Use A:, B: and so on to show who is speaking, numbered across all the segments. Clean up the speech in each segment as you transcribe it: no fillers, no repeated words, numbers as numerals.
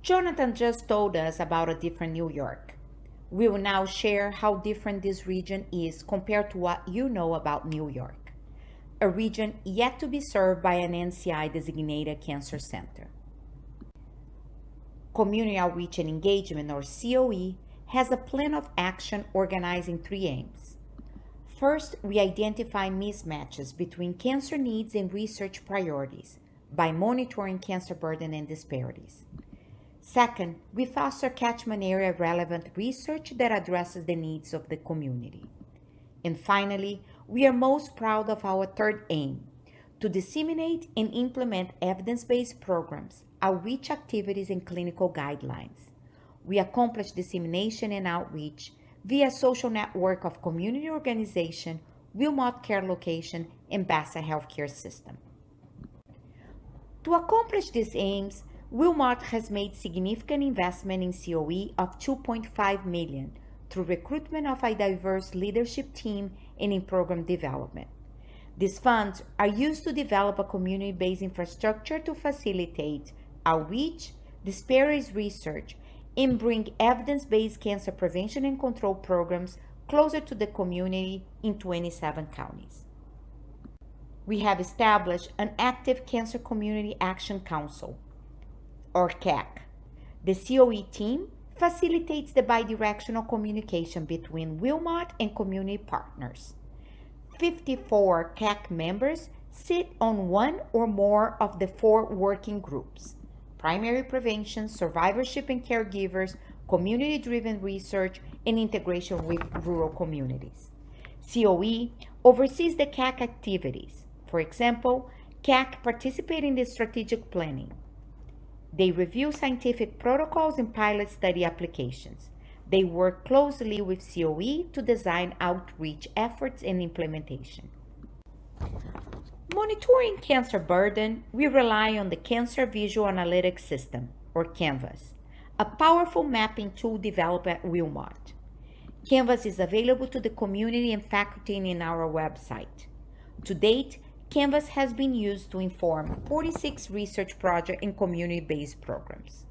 A: Jonathan just told us about a different New York. We will now share how different this region is compared to what you know about New York, a region yet to be served by an NCI designated cancer center. Community Outreach and Engagement, or COE, has a plan of action organizing 3 aims. First, we identify mismatches between cancer needs and research priorities by monitoring cancer burden and disparities. Second, we foster catchment area relevant research that addresses the needs of the community. And finally, we are most proud of our third aim, to disseminate and implement evidence-based programs, outreach activities, and clinical guidelines. We accomplish dissemination and outreach via social network of community organization, Wilmot Care Location, and Bassa Healthcare System. To accomplish these aims, Wilmot has made significant investment in COE of $2.5 million through recruitment of a diverse leadership team and in program development. These funds are used to develop a community-based infrastructure to facilitate outreach, disparities research, and bring evidence-based cancer prevention and control programs closer to the community in 27 counties. We have established an active Cancer Community Action Council, or CAC. The COE team facilitates the bidirectional communication between Wilmot and community partners. 54 CAC members sit on one or more of the 4 working groups: primary prevention, survivorship and caregivers, community-driven research, and integration with rural communities. COE oversees the CAC activities. For example, CAC participate in the strategic planning. They review scientific protocols and pilot study applications. They work closely with COE to design outreach efforts and implementation. Monitoring cancer burden, we rely on the Cancer Visual Analytics System, or CANVAS, a powerful mapping tool developed at Wilmot. CANVAS is available to the community and faculty in our website. To date, CANVAS has been used to inform 46 research projects and community-based programs.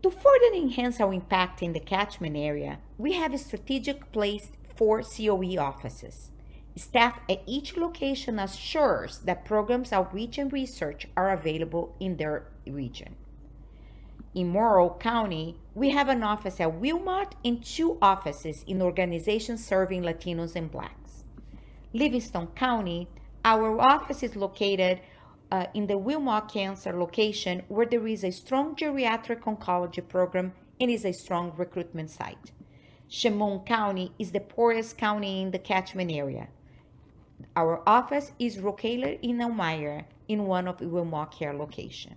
A: To further enhance our impact in the catchment area, we have a strategic place for COE offices. Staff at each location assures that programs, outreach, and research are available in their region. In Morrow County, we have an office at Wilmot and 2 offices in organizations serving Latinos and Blacks. Livingston County, our office is located in the Wilmot Cancer location, where there is a strong geriatric oncology program and is a strong recruitment site. Chemung County is the poorest county in the catchment area. Our office is located in Elmira in one of the Wilmot Care location.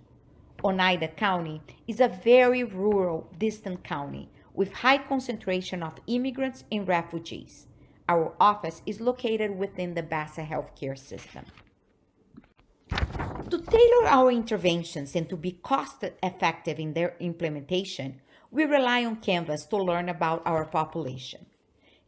A: Oneida County is a very rural, distant county with high concentration of immigrants and refugees. Our office is located within the Bassa Healthcare System. To tailor our interventions and to be cost-effective in their implementation, we rely on Canvas to learn about our population.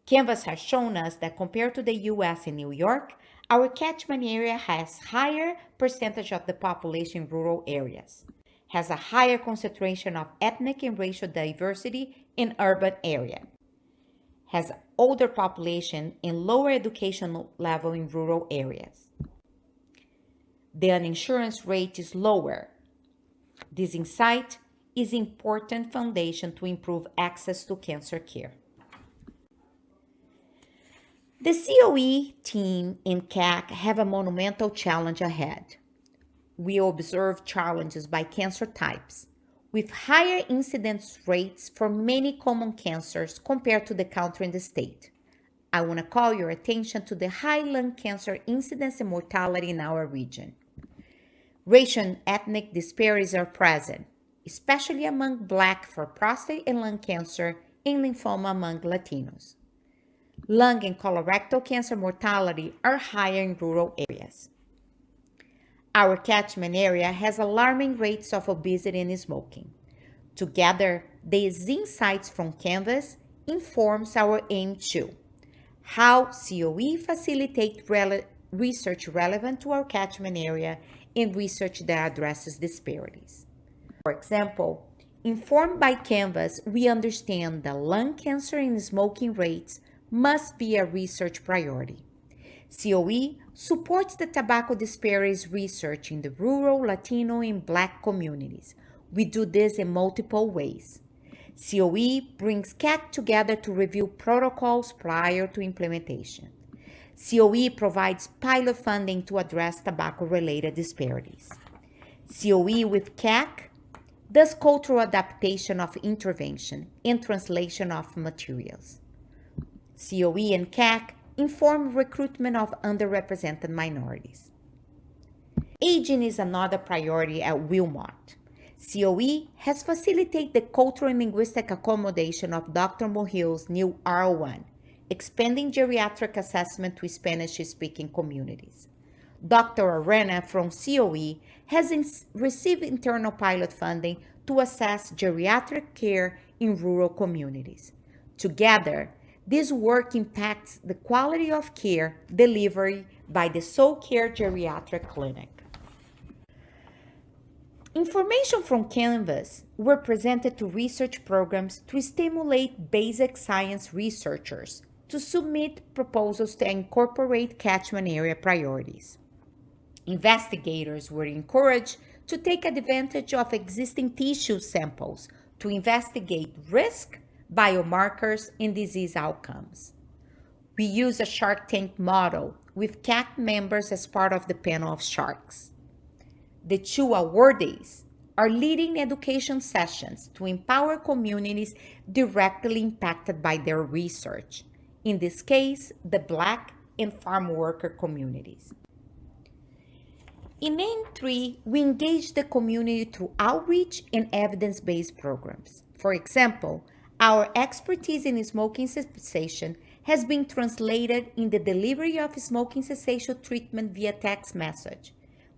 A: Canvas has shown us that compared to the US and New York, our catchment area has higher percentage of the population in rural areas, has a higher concentration of ethnic and racial diversity in urban area, has older population and lower educational level in rural areas. The uninsurance rate is lower. This insight is an important foundation to improve access to cancer care. The COE team and CAC have a monumental challenge ahead. We observe challenges by cancer types, with higher incidence rates for many common cancers compared to the country and the state. I want to call your attention to the high lung cancer incidence and mortality in our region. Racial and ethnic disparities are present, especially among Black for prostate and lung cancer and lymphoma among Latinos. Lung and colorectal cancer mortality are higher in rural areas. Our catchment area has alarming rates of obesity and smoking. Together, these insights from Canvas informs our aim too: how COE facilitate research relevant to our catchment area and research that addresses disparities. For example, informed by Canvas, we understand that lung cancer and smoking rates must be a research priority. COE supports the tobacco disparities research in the rural, Latino, and Black communities. We do this in multiple ways. COE brings CAC together to review protocols prior to implementation. COE provides pilot funding to address tobacco-related disparities. COE with CAC does cultural adaptation of intervention and translation of materials. COE and CAC inform recruitment of underrepresented minorities. Aging is another priority at Wilmot. COE has facilitated the cultural and linguistic accommodation of Dr. Mohill's new R1, expanding geriatric assessment to Spanish-speaking communities. Dr. Arena from COE has received internal pilot funding to assess geriatric care in rural communities. Together, this work impacts the quality of care delivered by the Soul Care Geriatric Clinic. Information from Canvas were presented to research programs to stimulate basic science researchers to submit proposals to incorporate catchment area priorities. Investigators were encouraged to take advantage of existing tissue samples to investigate risk, biomarkers, and disease outcomes. We use a Shark Tank model with CAC members as part of the panel of sharks. The 2 awardees are leading education sessions to empower communities directly impacted by their research, in this case, the Black and farm worker communities. In aim 3, we engage the community through outreach and evidence-based programs. For example, our expertise in smoking cessation has been translated in the delivery of smoking cessation treatment via text message,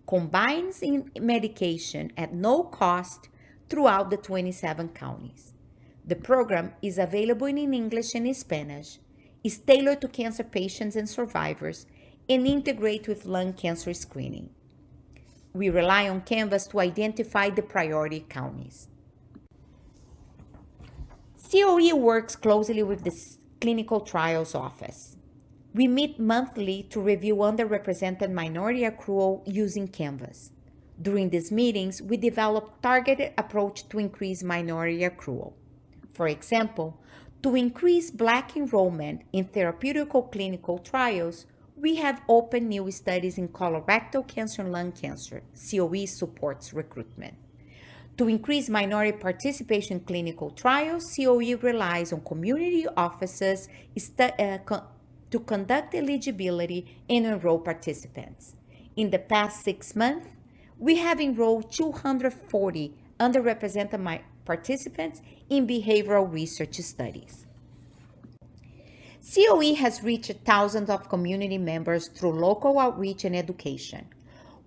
A: combines in medication at no cost throughout the 27 counties. The program is available in English and in Spanish, is tailored to cancer patients and survivors, and integrates with lung cancer screening. We rely on Canvas to identify the priority counties. COE works closely with the Clinical Trials Office. We meet monthly to review underrepresented minority accrual using Canvas. During these meetings, we develop targeted approach to increase minority accrual. For example, to increase Black enrollment in therapeutical clinical trials, we have opened new studies in colorectal cancer and lung cancer. COE supports recruitment. To increase minority participation in clinical trials, COE relies on community offices to conduct eligibility and enroll participants. In the past 6 months, we have enrolled 240 underrepresented participants in behavioral research studies. COE has reached thousands of community members through local outreach and education.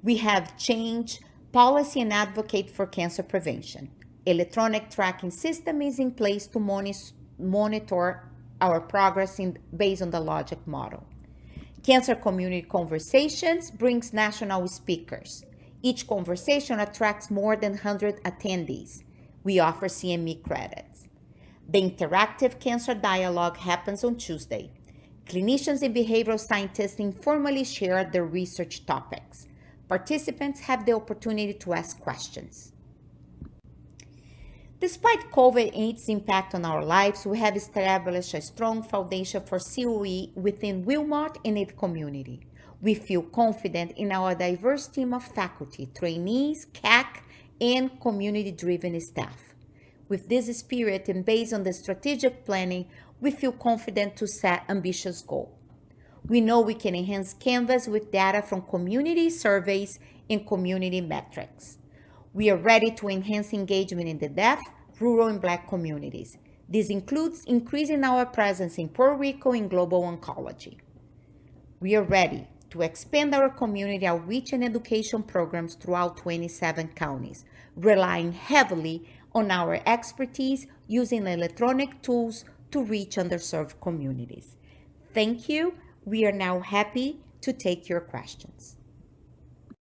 A: We have changed policy and advocate for cancer prevention. Electronic tracking system is in place to monitor our progress based on the logic model. Cancer Community Conversations brings national speakers. Each conversation attracts more than 100 attendees. We offer CME credits. The interactive cancer dialogue happens on Tuesday. Clinicians and behavioral scientists informally share their research topics. Participants have the opportunity to ask questions. Despite COVID and its impact on our lives, we have established a strong foundation for COE within Wilmot and its community. We feel confident in our diverse team of faculty, trainees, CAC, and community-driven staff. With this spirit and based on the strategic planning, we feel confident to set ambitious goals. We know we can enhance Canvas with data from community surveys and community metrics. We are ready to enhance engagement in the deaf, rural, and Black communities. This includes increasing our presence in Puerto Rico and global oncology. We are ready to expand our community outreach and education programs throughout 27 counties, relying heavily on our expertise using electronic tools to reach underserved communities. Thank you. We are now happy to take your questions.